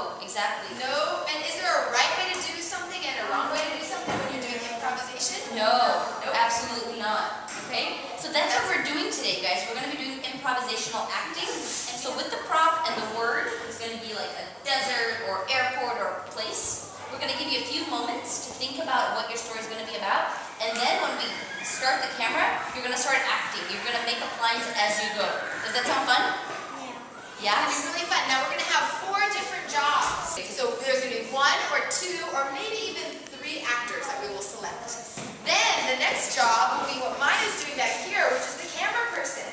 No, exactly. No? And is there a right way to do something and a wrong way to do something when you're doing improvisation? No, absolutely not. Okay? So that's what we're doing today, guys. We're going to be doing improvisational acting. And so with the prop and the word, it's going to be like a desert or airport or place. We're going to give you a few moments to think about what your story is going to be about. And then when we start the camera, you're going to start acting. You're going to make up lines as you go. Does that sound fun? Yeah? It's really fun. Now we're going to have 4 different jobs. So there's going to be 1 or 2 or maybe even 3 actors that we will select. Then the next job will be what Maya's is doing back here, which is the camera person.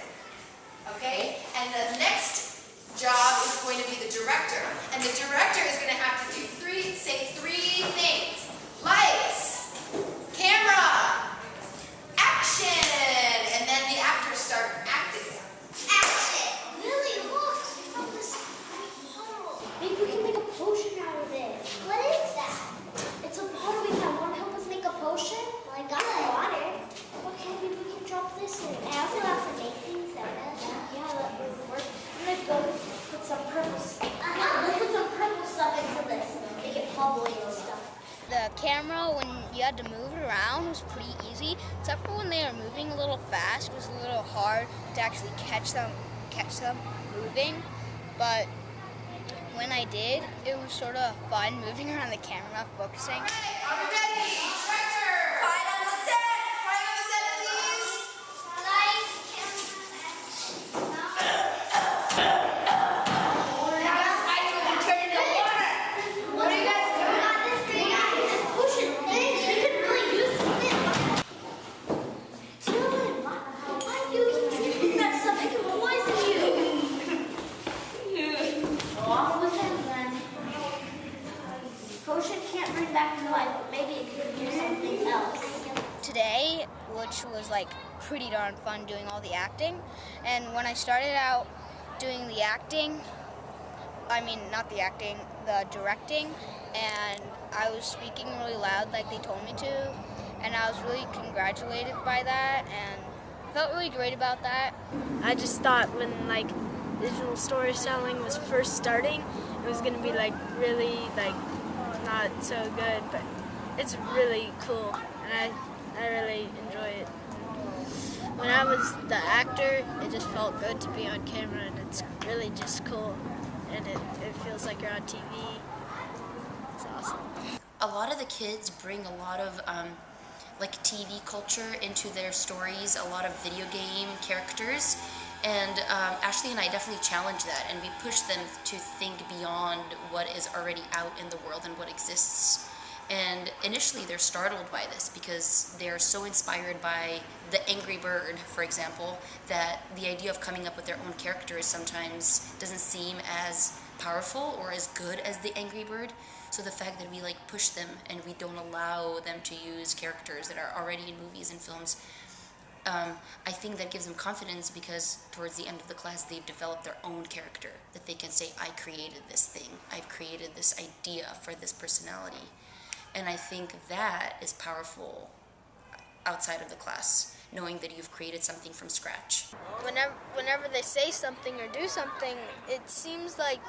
Okay? And the next job is going to be the director. And the director is going to have to do say three things. Lights, camera, action. And then the actors start acting. Action! Really, look! I found this bottle. Maybe we can make a potion out of it. What is that? It's a bottle we found. Want to help us make a potion? Well, I got the water. Okay, maybe we can drop this in. I also have some baking soda. Yeah, that would work. I'm gonna go put some purple stuff. Let's put some purple stuff into this. Make it bubbly and stuff. The camera, when you had to move it around, was pretty easy, except for when they were moving a little fast. It was a little hard to actually catch them moving. But when I did, it was sort of fun moving around the camera, focusing. All right, are we ready? Director! Quiet on the set! Quiet on the set, please! Lights, camera, What are you guys doing? Potion can't bring back to life, but maybe it could do something else. Today, which was like pretty darn fun doing all the acting, and when I started out doing the acting, I mean not the acting, the directing, and I was speaking really loud like they told me to, and I was really congratulated by that and felt really great about that. I just thought when like digital storytelling was first starting, it was gonna be like really like not so good, but it's really cool and I really enjoy it. When I was the actor, it just felt good to be on camera, and it's really just cool, and it feels like you're on TV. It's awesome. A lot of the kids bring a lot of like TV culture into their stories, a lot of video game characters, and Ashley and I definitely challenge that, and we push them to think beyond what is already out in the world and what exists. And initially they're startled by this because they're so inspired by the Angry Bird, for example, that the idea of coming up with their own characters sometimes doesn't seem as powerful or as good as the Angry Bird. So the fact that we like push them and we don't allow them to use characters that are already in movies and films, I think that gives them confidence, because towards the end of the class they've developed their own character that they can say, I created this thing, I've created this idea for this personality. And I think that is powerful outside of the class, knowing that you've created something from scratch. Whenever they say something or do something, it seems like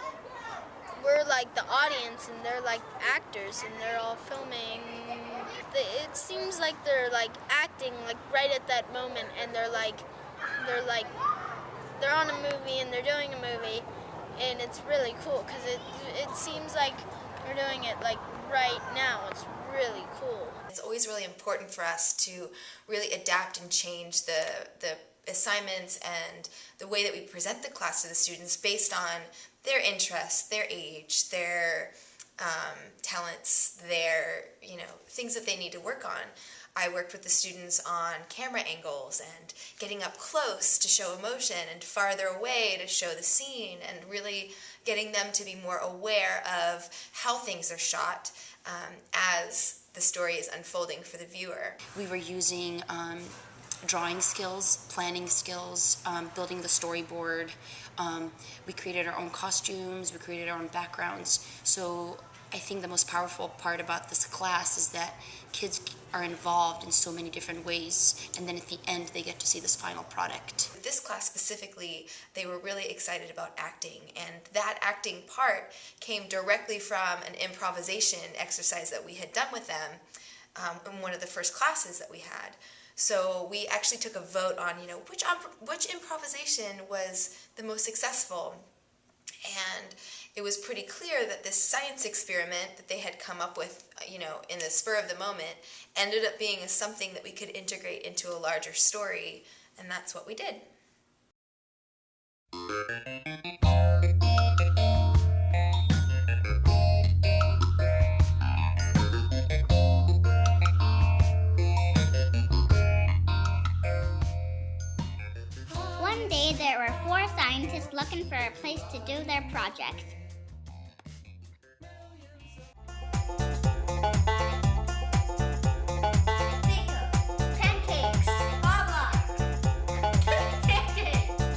we're like the audience and they're like actors and they're all filming. It seems like they're like acting like right at that moment, and they're on a movie and they're doing a movie, and it's really cool because it seems like they're doing it like right now. It's really cool. It's always really important for us to really adapt and change the assignments and the way that we present the class to the students based on their interests, their age, their talents, their things that they need to work on. I worked with the students on camera angles and getting up close to show emotion and farther away to show the scene, and really getting them to be more aware of how things are shot as the story is unfolding for the viewer. We were using drawing skills, planning skills, building the storyboard. We created our own costumes, we created our own backgrounds. So I think the most powerful part about this class is that kids are involved in so many different ways, and then at the end they get to see this final product. This class specifically, they were really excited about acting, and that acting part came directly from an improvisation exercise that we had done with them in one of the first classes that we had. So we actually took a vote on, which improvisation was the most successful. And it was pretty clear that this science experiment that they had come up with, in the spur of the moment, ended up being something that we could integrate into a larger story, and that's what we did. One day there were 4 scientists looking for a place to do their project. Pancakes, lava, pancakes.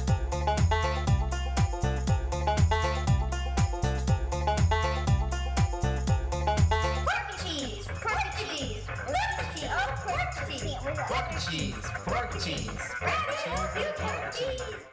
Pork cheese, pork cheese, pork cheese, pork cheese, Pork cheese, pork cheese. pork cheese.